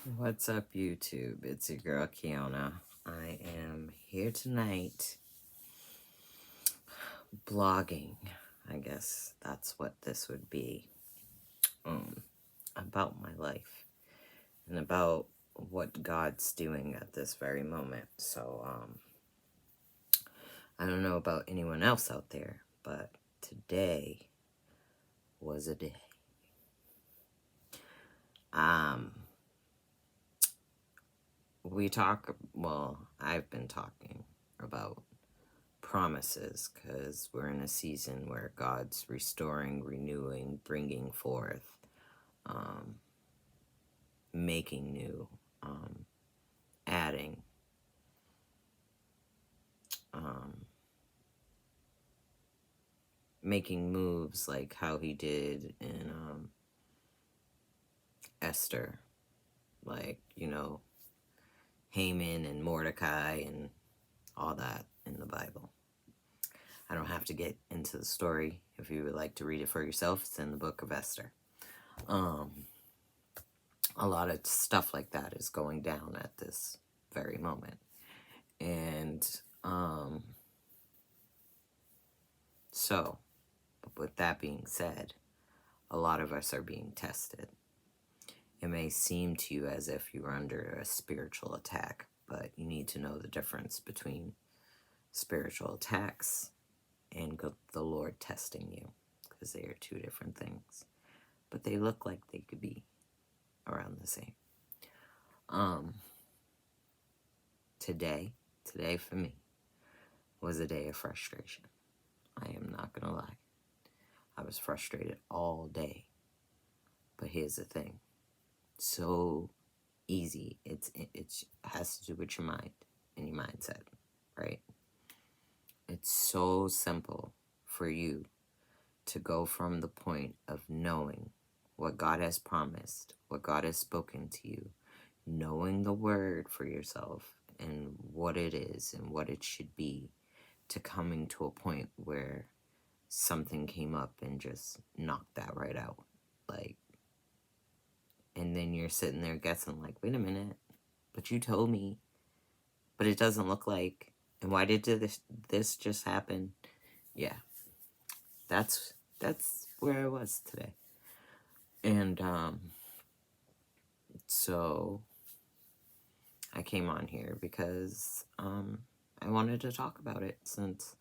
What's up, YouTube? It's your girl, Kiana. I am here tonight blogging. I guess that's what this would be. About my life and about what God's doing at this very moment. So, I don't know about anyone else out there, but today was a day. I've been talking about promises because we're in a season where God's restoring, renewing, bringing forth, making new, adding, making moves like how he did in Esther, like, Haman and Mordecai and all that in the Bible. I don't have to get into the story. If you would like to read it for yourself, it's in the book of Esther. A lot of stuff like that is going down at this very moment. And so, with that being said, a lot of us are being tested. It may seem to you as if you're under a spiritual attack, but you need to know the difference between spiritual attacks and the Lord testing you, because they are two different things. But they look like they could be around the same. Today for me was a day of frustration. I am not gonna lie. I was frustrated all day. But here's the thing. So easy. It has to do with your mind and your mindset, right? It's so simple for you to go from the point of knowing what God has promised, what God has spoken to you, knowing the word for yourself and what it is and what it should be, to coming to a point where something came up and just knocked that right out. And then you're sitting there guessing, like, wait a minute, but you told me, but it doesn't look like, and why did this just happen? Yeah, that's where I was today. And so I came on here because I wanted to talk about it, since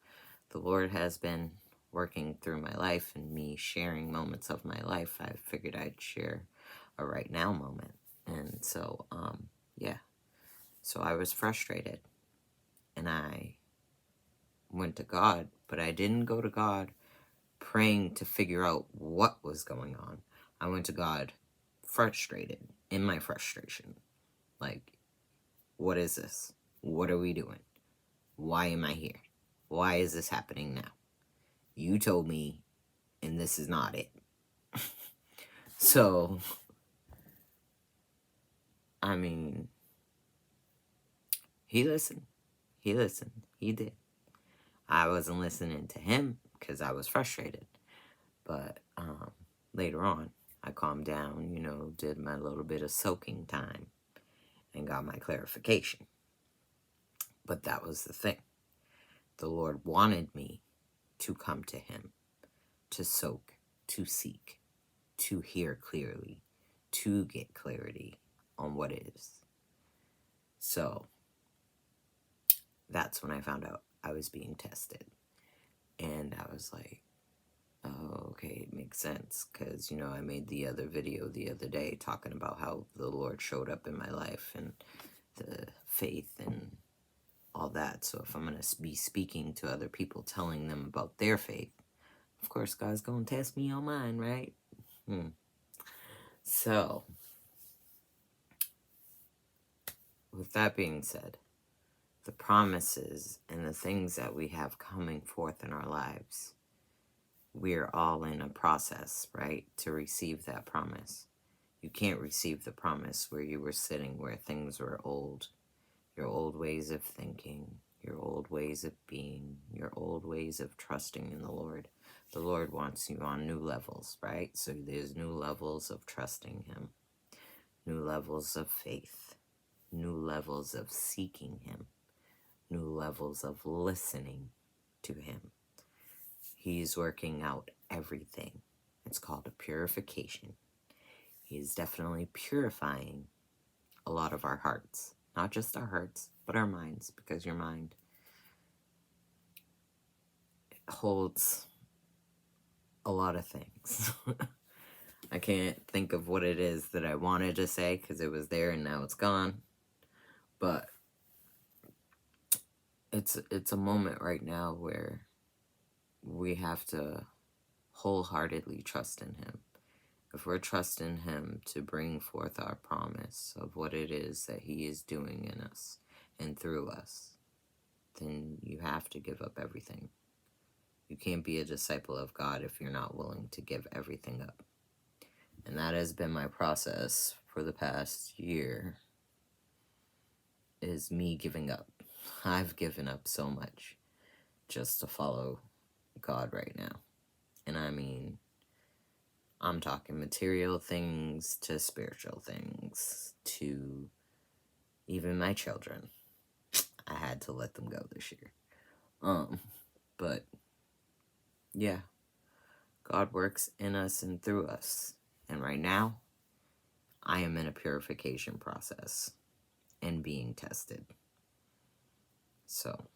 the Lord has been working through my life and me sharing moments of my life. I figured I'd share a right now moment. And so yeah, so I was frustrated and I went to God, but I didn't go to God praying to figure out what was going on. I went to God frustrated, in my frustration. Like, what is this? What are we doing? Why am I here? Why is this happening now? You told me, and this is not it. So, I mean, he listened. He listened. He did. I wasn't listening to him because I was frustrated. But later on, I calmed down, did my little bit of soaking time and got my clarification. But that was the thing. The Lord wanted me to come to him, to soak, to seek, to hear clearly, to get clarity on what it is. So that's when I found out I was being tested. And I was like, oh, okay, it makes sense. Because, I made the other video the other day talking about how the Lord showed up in my life and the faith and all that. So if I'm going to be speaking to other people, telling them about their faith, of course, God's going to test me on mine, right? So, with that being said, the promises and the things that we have coming forth in our lives, we're all in a process, right, to receive that promise. You can't receive the promise where you were sitting, where things were old. Your old ways of thinking, your old ways of being, your old ways of trusting in the Lord. The Lord wants you on new levels, right? So there's new levels of trusting him. new levels of faith, new levels of seeking Him, new levels of listening to Him. He's working out everything. It's called a purification. He's definitely purifying a lot of our hearts. Not just our hearts, but our minds, because your mind holds a lot of things. I can't think of what it is that I wanted to say because it was there and now it's gone. But it's a moment right now where we have to wholeheartedly trust in Him. If we're trusting Him to bring forth our promise of what it is that He is doing in us and through us, then you have to give up everything. You can't be a disciple of God if you're not willing to give everything up. And that has been my process for the past year, is me giving up. I've given up so much just to follow God right now. And I mean, I'm talking material things to spiritual things to even my children. I had to let them go this year. But yeah, God works in us and through us. And right now, I am in a purification process and being tested. So,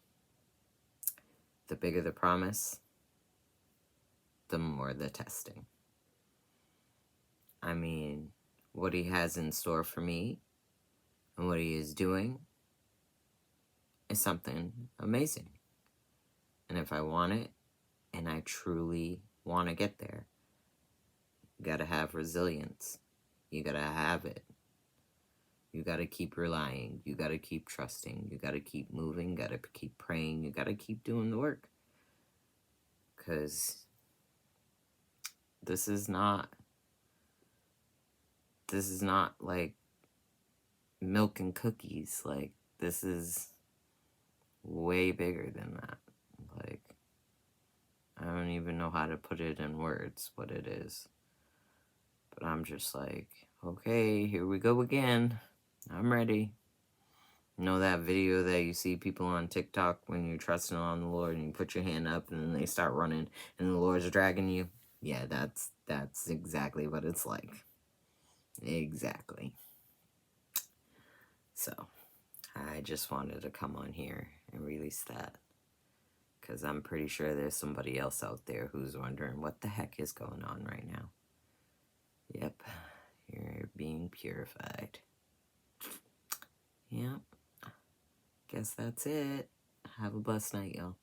the bigger the promise, the more the testing. I mean, what He has in store for me and what He is doing is something amazing. And if I want it, and I truly want to get there, you gotta have resilience. You gotta have it. You gotta keep relying. You gotta keep trusting. You gotta keep moving. You gotta keep praying. You gotta keep doing the work. Because this is not like milk and cookies. Like, this is way bigger than that. Like, I don't even know how to put it in words, what it is. But I'm just like, okay, here we go again. I'm ready. You know that video that you see people on TikTok when you're trusting on the Lord and you put your hand up and then they start running and the Lord's dragging you? Yeah, that's exactly what it's like. Exactly. So, I just wanted to come on here and release that. Because I'm pretty sure there's somebody else out there who's wondering what the heck is going on right now. Yep, you're being purified. Yep. Guess that's it. Have a blessed night, y'all.